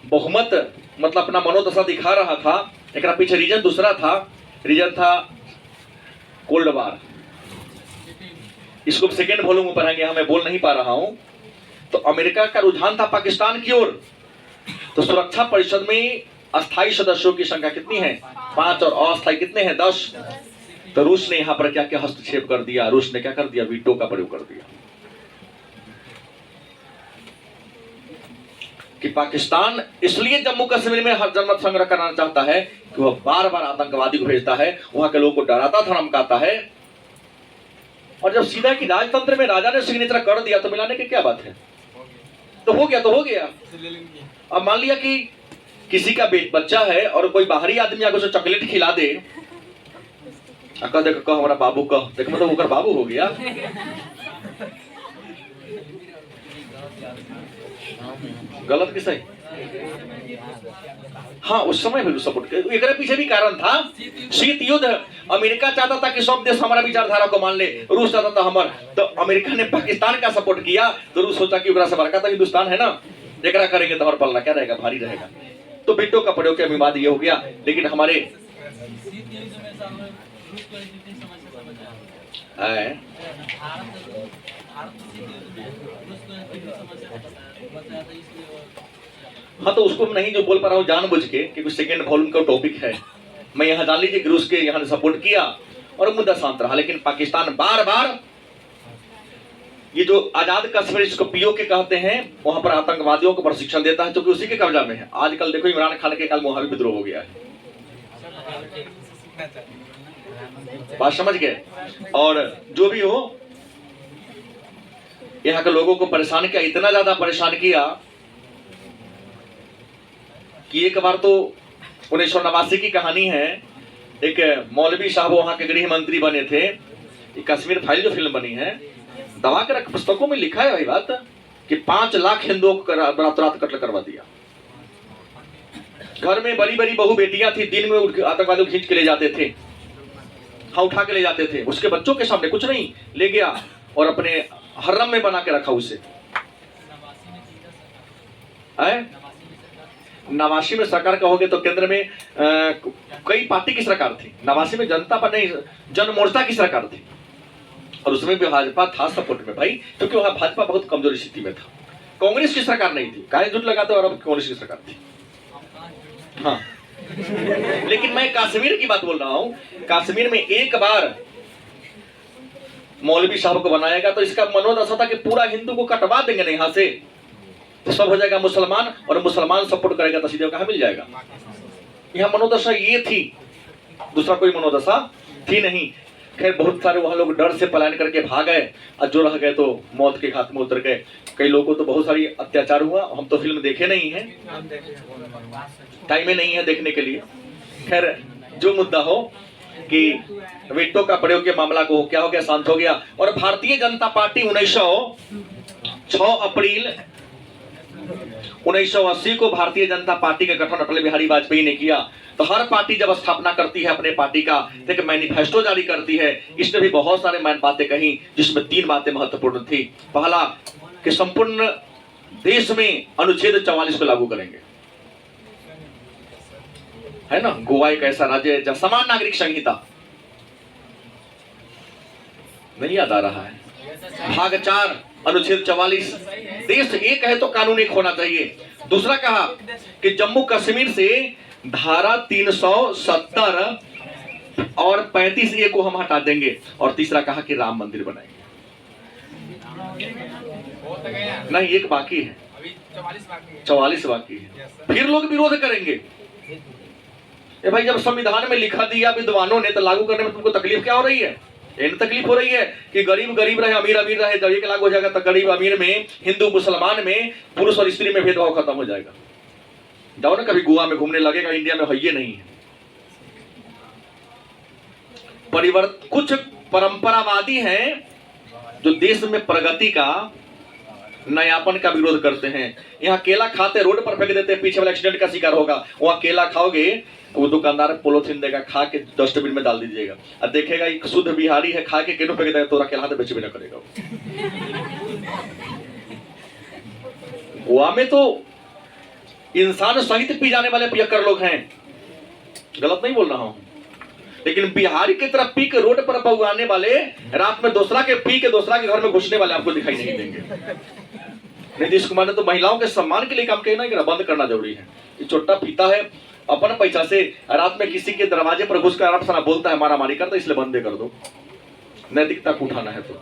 S1: बहुमत मतलब अपना मनोदशा दिखा रहा था। एक पीछे रीजन दूसरा था, रीजन था कोल्ड वार। इसको सेकेंड वॉल्यूम में पढ़ेंगे, मैं बोल नहीं पा रहा हूं। तो अमेरिका का रुझान था पाकिस्तान की ओर। तो सुरक्षा परिषद में अस्थायी सदस्यों की संख्या कितनी है? 5, और अस्थायी कितने हैं? 10। तो रूस ने यहां पर क्या क्या हस्तक्षेप कर दिया? रूस ने क्या कर दिया? वीटो का प्रयोग कर दिया कि पाकिस्तान इसलिए जम्मू कश्मीर में हर जनमत संग्रह कराना चाहता है कि वह बार बार आतंकवादी को भेजता है, वहां के लोगों को डराता धमकाता है। और जब सीधा कि राजतंत्र में राजा ने सिग्नेचर कर दिया तो मिलाने की क्या बात है? तो हो गया तो हो गया। अब मान लिया कि किसी का बच्चा है और कोई बाहरी आदमी आगे उसे चॉकलेट खिला दे, कह देख कह हमारा बाबू कह देख, मतलब होकर बाबू हो गया। गलत कि सही? हाँ, उस समय भी सपोर्ट किया। एक पीछे भी कारण था, शीत युद्ध। अमेरिका चाहता था कि सब देश हमारा विचारधारा को मान ले, रूस चाहता था हमारा, तो अमेरिका ने पाकिस्तान का सपोर्ट किया। तो रूस सोचा कि उगरा से बड़का तो हिंदुस्तान है ना, एकरा करेंगे तो हर पल्ला क्या रहेगा, भारी रहेगा। तो बिट्टो का प्रयोग के विवाद ये हो गया। लेकिन हमारे हाँ, तो उसको नहीं जो बोल पा रहा हूँ जानबूझ के, क्योंकि सेकेंड वॉल्यूम का टॉपिक है। मैं यहाँ जान लीजिए रूस के यहाँ सपोर्ट किया और मुद्दा शांत रहा। लेकिन पाकिस्तान बार बार ये जो आजाद कश्मीर जिसको पीओके कहते हैं, वहां पर आतंकवादियों को प्रशिक्षण देता है, क्योंकि उसी के कब्जा में है। आजकल देखो इमरान खान के काल मोहाबी विद्रोह हो गया है, बात समझ गए। और जो भी हो, यहाँ के लोगों को परेशान किया, इतना ज्यादा परेशान किया कि एक बार तो 1989 की कहानी है। एक मौलवी साहब वहां के गृह मंत्री बने थे। कश्मीर फाइल जो फिल्म बनी है, दबा के रख, पुस्तकों में लिखा है वही बात कि 5 लाख हिंदुओं को रात रात कत्ल करवा दिया। घर में बड़ी बड़ी बहू बेटियां थी, दिन में आतंकवादियों खींच के ले जाते थे, हाँ उठा के ले जाते थे। उसके बच्चों के सामने कुछ नहीं, ले गया और अपने हर्रम में बना के रखा उसे। नवासी में सरकार कहोगे तो केंद्र में कई पार्टी की सरकार थी। नवासी में जनता पर नहीं, जन मोर्चा की सरकार थी, और उसमें भी भाजपा था सपोर्ट में भाई, क्योंकि वहां भाजपा बहुत कमजोरी स्थिति में था। कांग्रेस की सरकार नहीं थी, काहे झूठ लगाते, और अब कांग्रेस की सरकार थी। हाँ, लेकिन मैं कश्मीर की बात बोल रहा हूं। कश्मीर में एक बार मौलवी साहब को बनाएगा तो इसका मनोदशा था कि पूरा हिंदू को कटवा देंगे ना यहाँ से, तो सब हो जाएगा मुसलमान, और मुसलमान सपोर्ट करेगा तो सीधे कहाँ मिल जाएगा। यहाँ मनोदशा ये थी, दूसरा कोई मनोदशा थी नहीं। खैर बहुत सारे वहां लोग डर से पलायन करके भाग गए, और जो रह गए तो मौत के घाट में उतर गए। कई लोगों को तो बहुत सारी अत्याचार हुआ। हम तो फिल्म देखे नहीं है, टाइम ही नहीं है देखने के लिए। खैर जो मुद्दा हो कि बिट्टो का प्रयोग के मामला को क्या हो गया, शांत हो गया। और भारतीय जनता पार्टी 6 अप्रैल 1980 को भारतीय जनता पार्टी का गठन अटल बिहारी वाजपेयी ने किया। तो हर पार्टी जब स्थापना करती है अपने पार्टी का, एक मैनिफेस्टो जारी करती है। इसने भी बहुत सारे बातें कही, जिसमें 3 बातें महत्वपूर्ण थी। पहला कि संपूर्ण देश में अनुच्छेद 44 को लागू करेंगे, है ना। गोवा एक ऐसा राज्य है जहां समान नागरिक संहिता नहीं याद आ रहा है, भाग 4 अनुच्छेद 44, देश एक है तो कानून एक होना चाहिए। दूसरा कहा कि जम्मू कश्मीर से धारा 370 और 35A को हम हटा देंगे। और तीसरा कहा कि राम मंदिर बनाएंगे। नहीं, एक बाकी है, 44 बाकी है। फिर लोग विरोध करेंगे। ए भाई, जब संविधान में लिखा दिया विद्वानों ने, तो लागू करने में तुमको तकलीफ क्या हो रही है? इन तकलीफ हो रही है कि गरीब गरीब रहे, अमीर अमीर रहे। जब एक लागू हो जाएगा तो गरीब अमीर में, हिंदू मुसलमान में, पुरुष और स्त्री में भेदभाव खत्म हो जाएगा। जाओ ना कभी गोवा में घूमने लगेगा, इंडिया में है ये नहीं है। कुछ परंपरावादी हैं जो देश में प्रगति का, नयापन का विरोध करते हैं। यहाँ केला खाते रोड पर फेंक देते हैं, पीछे वाला एक्सीडेंट का शिकार होगा। वहां केला खाओगे, वो दुकानदार पोलोथीन देगा, खा के डस्टबिन में डाल दीजिएगा, और देखेगा एक शुद्ध बिहारी है, खा के केनो फेंक देगा, तोरा केला हाथ बेचे भी ना करेगा। गोवा में तो इंसान सहित पी जाने वाले पियक्कर लोग हैं, गलत नहीं बोल रहा हूं। लेकिन बिहारी की तरफ पी के रोड पर बउआने वाले, रात में दूसरा के पी के दूसरा के घर में घुसने वाले आपको दिखाई नहीं देंगे। नीतीश कुमार ने तो महिलाओं के सम्मान के लिए काम किया ना, कि बंद करना जरूरी है। ये छोटा पीता है अपन पैसा से, रात में किसी के दरवाजे पर घुसकर आराम से बोलता है, मारा मारी करता, इसलिए बंदे कर दो। नैतिकता को उठाना है तो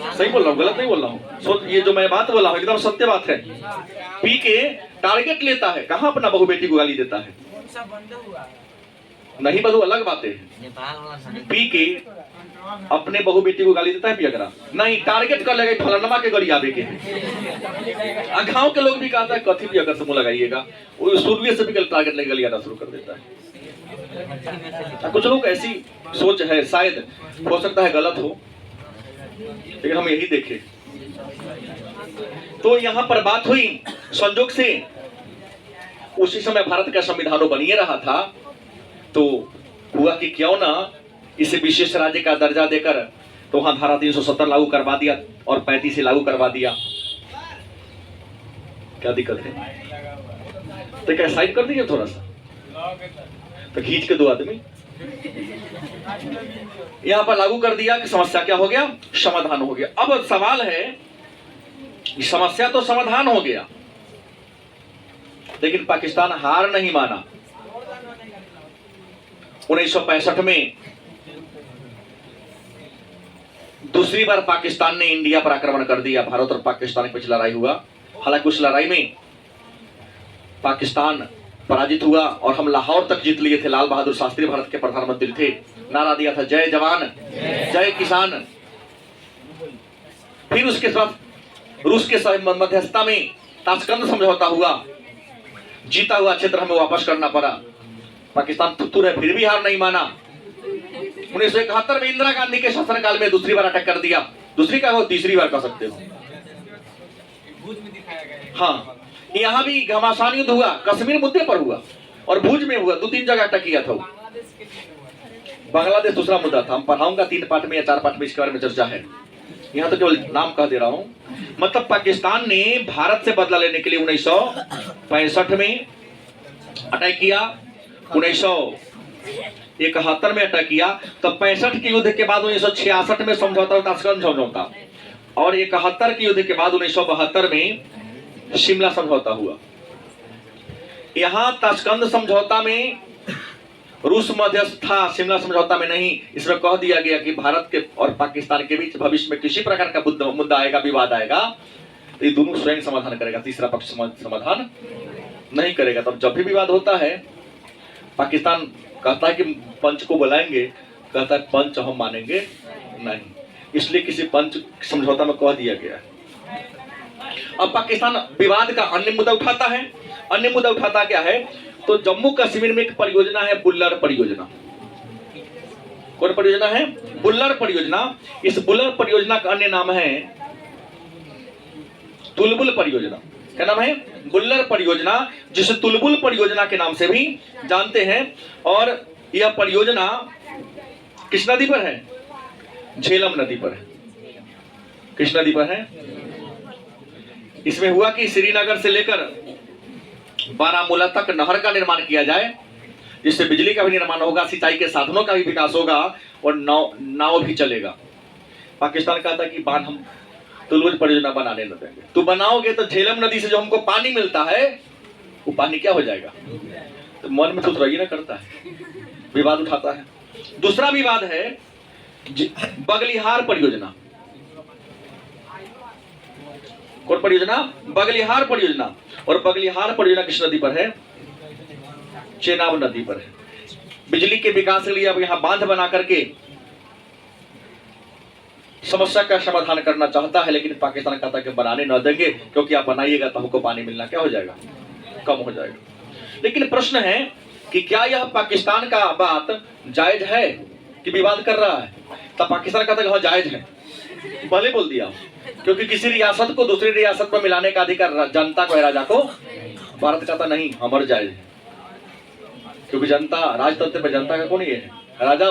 S1: सही बोल रहा हूँ, गलत नहीं बोल रहा हूँ। सो ये जो मैं बात बोला हूँ एकदम सत्य बात है। पी के टारगेट लेता है, कहाँ अपना बहू बेटी को गाली देता है। नहीं बधू अलग बातें हैं। पी के अपने बहू बेटी को गाली देता है पिया करा नहीं, टारगेट कर लेगा फलानमा के गड़ी आवे के। गांव के लोग भी कहता है कथी पिया कर से मुंह लगाइएगा, वो शुरू से भी टारगेट लेके गली आना शुरू कर देता है। कुछ लोग ऐसी सोच है, शायद हो सकता है गलत हो, लेकिन हम यही देखे। तो यहाँ पर बात हुई संजोग से उसी समय भारत का संविधान बनिए रहा था, तो हुआ कि क्यों ना इसे विशेष राज्य का दर्जा देकर, तो वहां धारा 370 लागू करवा दिया और 35 से लागू करवा दिया। क्या दिक्कत है? तो क्या साइड कर दीजिए थोड़ा सा, तो खींच के दो आदमी यहां पर लागू कर दिया कि समस्या क्या हो गया, समाधान हो गया। अब सवाल है, समस्या तो समाधान हो गया, लेकिन पाकिस्तान हार नहीं माना। 1965 में दूसरी बार पाकिस्तान ने इंडिया पर आक्रमण कर दिया। भारत और पाकिस्तान के बीच लड़ाई हुआ। हालांकि उस लड़ाई में पाकिस्तान पराजित हुआ और हम लाहौर तक जीत लिए थे। लाल बहादुर शास्त्री भारत के प्रधानमंत्री थे, नारा दिया था जय जवान जय किसान। फिर उसके साथ रूस के मध्यस्थता में ताशकंद समझौता हुआ, जीता हुआ क्षेत्र हमें वापस करना पड़ा। पाकिस्तान थुथुर है, फिर भी हार नहीं माना। 1971 में इंदिरा गांधी के शासनकाल में दूसरी बार अटैक कर दिया। दूसरी का हो, तीसरी बार कर सकते हो। हाँ, यहाँ भी घमासान युद्ध हुआ, कश्मीर मुद्दे पर हुआ और भुज में हुआ। 2-3 जगह अटैक किया था। बांग्लादेश दूसरा मुद्दा था। हम पढ़ाऊंगा 3 पाठ में या 4 पाठ में इसके बारे में चर्चा है। यहाँ तो केवल नाम कह दे रहा हूं। मतलब पाकिस्तान ने भारत से बदला लेने के लिए 1965 में अटैक किया, 1971 में अटैक किया, तब 65 के युद्ध के बाद 1966 में समझौता, ताशकंद समझौता, और 71 के युद्ध के बाद 1972 में शिमला समझौता हुआ। यहां ताशकंद समझौता में रूस मध्यस्थ था, शिमला समझौता में नहीं। इसमें कह दिया गया कि भारत के और पाकिस्तान के बीच भविष्य में किसी प्रकार का मुद्दा आएगा, विवाद आएगा, तो ये दोनों स्वयं समाधान करेगा, तीसरा पक्ष समाधान नहीं करेगा। तब जब भी विवाद होता है, पाकिस्तान कहता है कि पंच को बुलाएंगे, कहता है पंच हम मानेंगे नहीं, इसलिए किसी पंच समझौता में कह दिया गया। अब पाकिस्तान विवाद का अन्य मुद्दा उठाता है। अन्य मुद्दा उठाता क्या है? तो जम्मू कश्मीर में एक परियोजना है, बुल्लर परियोजना। कौन परियोजना है? बुल्लर परियोजना। इस बुल्लर परियोजना का अन्य नाम है तुलबुल परियोजना। क्या नाम है? बुल्लर परियोजना, जिसे तुलबुल परियोजना के नाम से भी जानते हैं। और यह परियोजना किस नदी पर है? झेलम नदी पर है। किस नदी पर है? इसमें हुआ कि श्रीनगर से लेकर बारामूला तक नहर का निर्माण किया जाए, जिससे बिजली का भी निर्माण होगा, सिंचाई के साधनों का भी विकास होगा और नाव भी चलेगा। पाकिस्तान कहता है कि बांध हम तुलबुल परियोजना बनाने न देंगे। तो बनाओगे तो झेलम नदी से जो हमको पानी मिलता है, वो पानी क्या हो जाएगा? तो मन में तो रही ना करता है, विवाद उठाता है। दूसरा विवाद है बगलिहार परियोजना। कौन परियोजना? बगलिहार परियोजना। और बगलिहार परियोजना किस नदी पर है? चेनाब नदी पर है। बिजली के विकास के लिए अब यहां बांध बना करके समस्या का समाधान करना चाहता है, लेकिन पाकिस्तान कहता है कि बनाने न देंगे, क्योंकि आप बनाइएगा तो हमको पानी मिलना क्या हो जाएगा? कम हो जाएगा। लेकिन प्रश्न है कि क्या यह पाकिस्तान का बात जायज है कि विवाद कर रहा है? तब पाकिस्तान कहता है कि हाँ जायज है, पहले बोल दिया, क्योंकि किसी रियासत को दूसरी रियासत में मिलाने का अधिकार जनता को है, राजा को। भारत कहता नहीं, हमारे जायज है, क्योंकि जनता, राजतंत्र में जनता का कौन ये है? राजा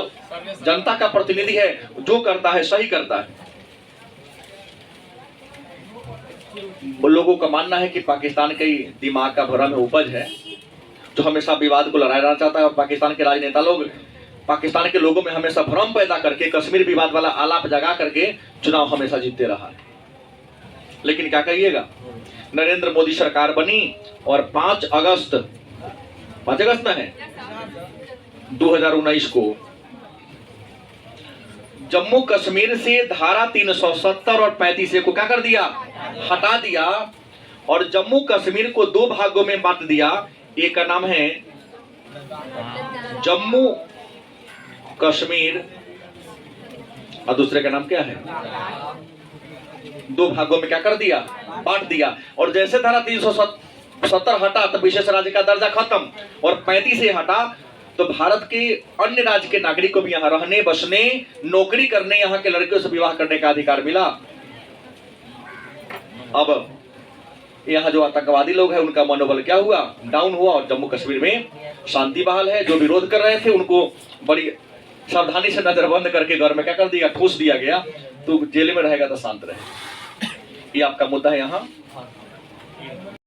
S1: जनता का प्रतिनिधि है, जो करता है सही करता है। लोगों का मानना है कि पाकिस्तान के दिमाग का भ्रम में उपज है, जो हमेशा विवाद को लड़ाना चाहता है। और पाकिस्तान के राजनेता लोग पाकिस्तान के लोगों में हमेशा भ्रम पैदा करके कश्मीर विवाद वाला आलाप जगा करके चुनाव हमेशा जीतते रहा है। लेकिन क्या कहिएगा, नरेंद्र मोदी सरकार बनी और 5 अगस्त ना है 2019 को जम्मू कश्मीर से धारा 370 और 35 को क्या कर दिया? हटा दिया और जम्मू कश्मीर को 2 भागों में बांट दिया। एक का नाम है जम्मू कश्मीर और दूसरे का नाम क्या है, दो भागों में क्या कर दिया, बांट दिया। और जैसे धारा 370 हटा तो विशेष राज्य का दर्जा खत्म, और 35 से हटा तो भारत के अन्य राज्य के नागरिक को भी यहाँ रहने, बसने, नौकरी करने, यहाँ के लड़कियों से विवाह करने का अधिकार मिला। अब यहाँ जो आतंकवादी लोग हैं उनका मनोबल क्या हुआ, डाउन हुआ, और जम्मू कश्मीर में शांति बहाल है। जो विरोध कर रहे थे उनको बड़ी सावधानी से नजरबंद करके घर में क्या कर दिया, ठूस दिया गया। तो जेल में रहेगा तो शांत रहे। ये आपका मुद्दा है यहाँ।